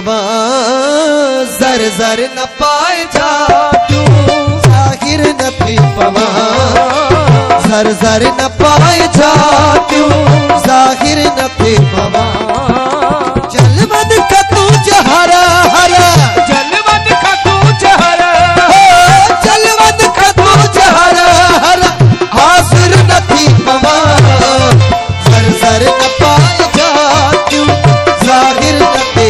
पवां ज़र ज़र न पाए जादू ज़ाहिर न थी पवां ज़र ज़र न पाए जादू ज़ाहिर न थी पवां जलवद का तू जहरा हरा जलवद का तू जहरा जलवद का तू जहरा हरा हाजिर न थी पवां ज़र ज़र न पाए जादू ज़ाहिर न थी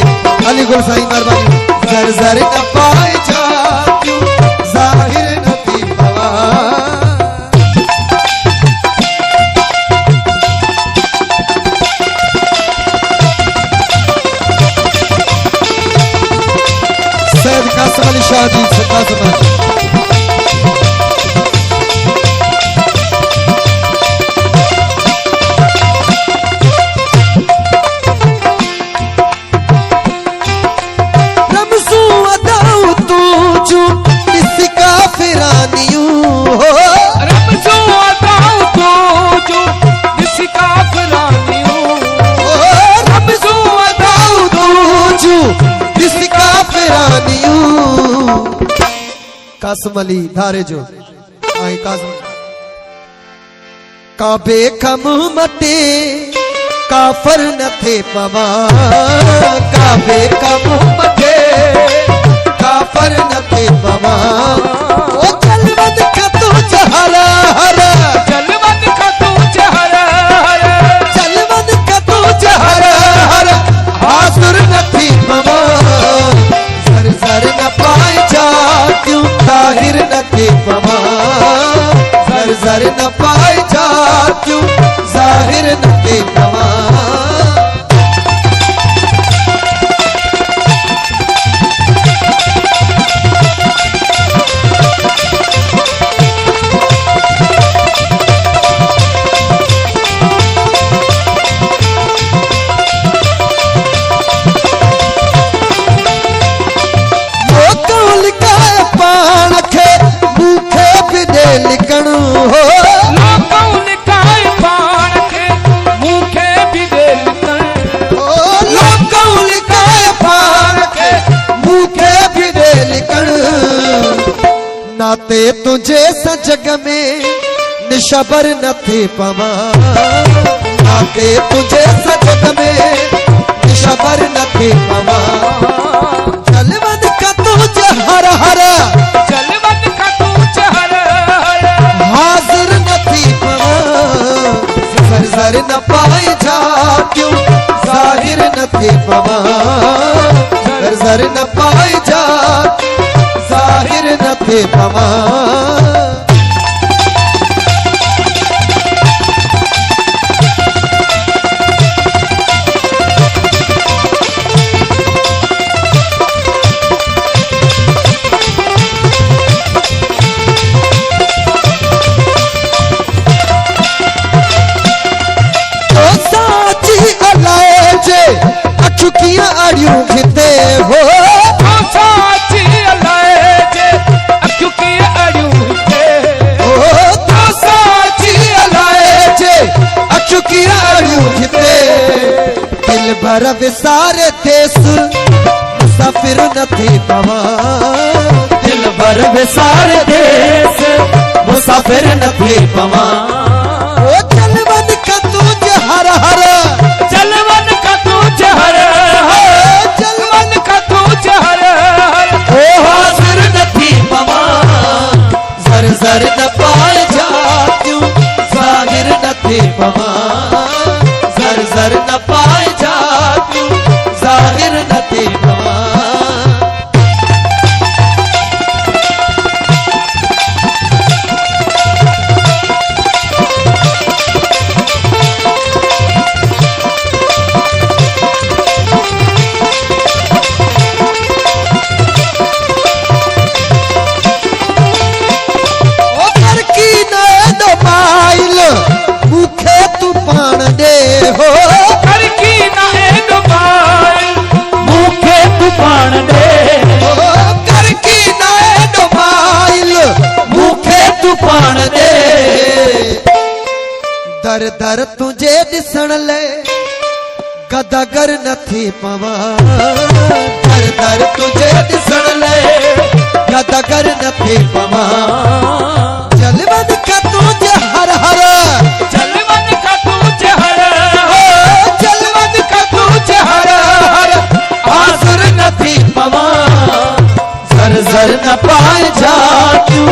अली गुल साईं मेहरबानी ज़र ज़र न पाए जादू ज़ाहिर न थी पवां सैयद कासिम अली शाह जी सदा समाज रमज़ू अदाऊ तूजू इसका फिरानियूं हो रमज़ू अदाऊ तूजू इसका फिरानियूं रमज़ू अदाऊ तूजू इसका फिरानियूं कासिम अली धारे जो आई कासिम काबे कम मते काफर न थे पवां काबे कम मते काफर न थे पवां ओ जलवद का तू जहरा हरा जलवद का तू जहरा जलवद का तू जहरा हरा हाजिर न थी पवां ज़र ज़र न पाए जादू ज़ाहिर न थी पवां ज़र ज़र न पाए जादू ज़ाहिर न थी पवां लिखण हो लोगों लिखाए पाण के मूंखे भी दे लिखण लोगों लिखाए पाण के मूंखे भी दे लिखण नाते तुझे सजग में निशबर न थी पवां नाते तुझे सजग में निशबर न थी पवां जलवद का तू जहर हरा जलवद का तू जहरा हाजिर न थी पवां ज़र ज़र न पाए जादू ज़ाहिर न थी पवां ज़र ज़र न पाए जादू ज़ाहिर न थी पवां अखियां अड़ियूं खिते हो साची अलाए जे अखियां अड़ियूं खिते तो साची अलाए जे अखियां अड़ियूं खिते दिल भर विसारे देस मुसाफिर न थी पवां दिल भर विसारे देस मुसाफिर न थी पवां ओ जलवद का तू जहर हरा जलवद का तू जहरा जलवद का तू जहरा ओ हाजिर न थी पवां ज़र ज़र न पाए जादू ज़ाहिर न थी पवां ज़र ज़र न पाए जादू ज़ाहिर न थी पवां मुखे तू पान दे हो कर की ना डुबाइल मूंखे तू पाण दे कर की ना डुबाइल मुखे तू पान दे दर दर तुझे दिसण ले गदगर न थी पवां zar na paए jhatyun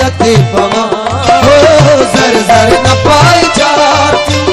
न थी पवां हो zar zar na paए jhatyun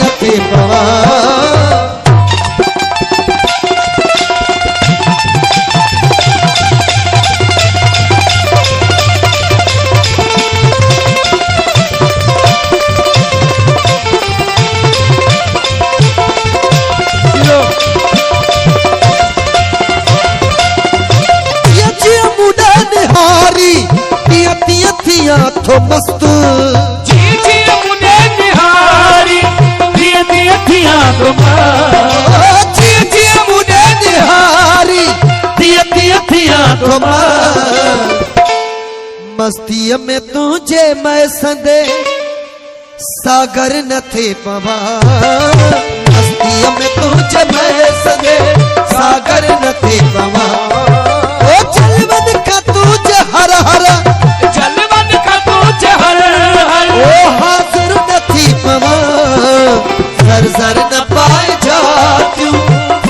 न थी पवां थो मस्त जी जी मुने निहारी दिए दिए थिया तो जी जी मुने निहारी दिए दिए थिया तो मस्तीअ में तुझे मैं संदे सागर न थे पवा मस्तीअ में तुझे मैं संदे सागर न थे पवा ओ चलवन का तुझे हर हर ओ हाजिर न थी पवां zar zar न पाए jhatyun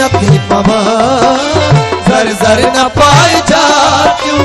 न थी पवां zar zar न पाए jhatyun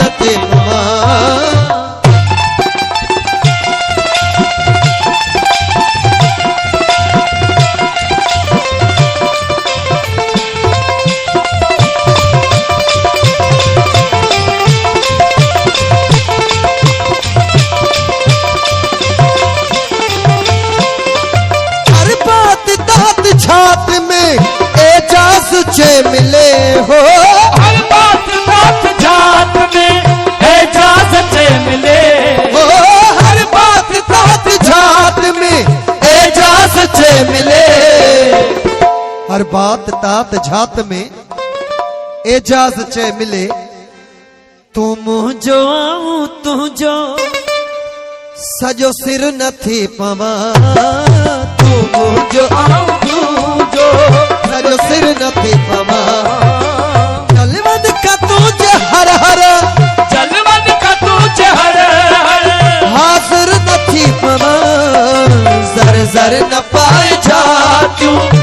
न थी पवां छात में एजाज चे मिले हो हर बात बात जात में एजाज चे मिले हो हर बात बात जात में एजाज चे मिले हर बात तात जात में एजाज चे मिले तू मुझो आऊं तुझो सजो सिर न थी पवां तू मुझो आऊं तुझो सजो सिर न थी पवां जलवन का तुझे हर हर जलवन का तुझे हर हर हाजिर न थी पवां zar zar न पाए jhatyun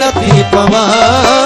न थी पवां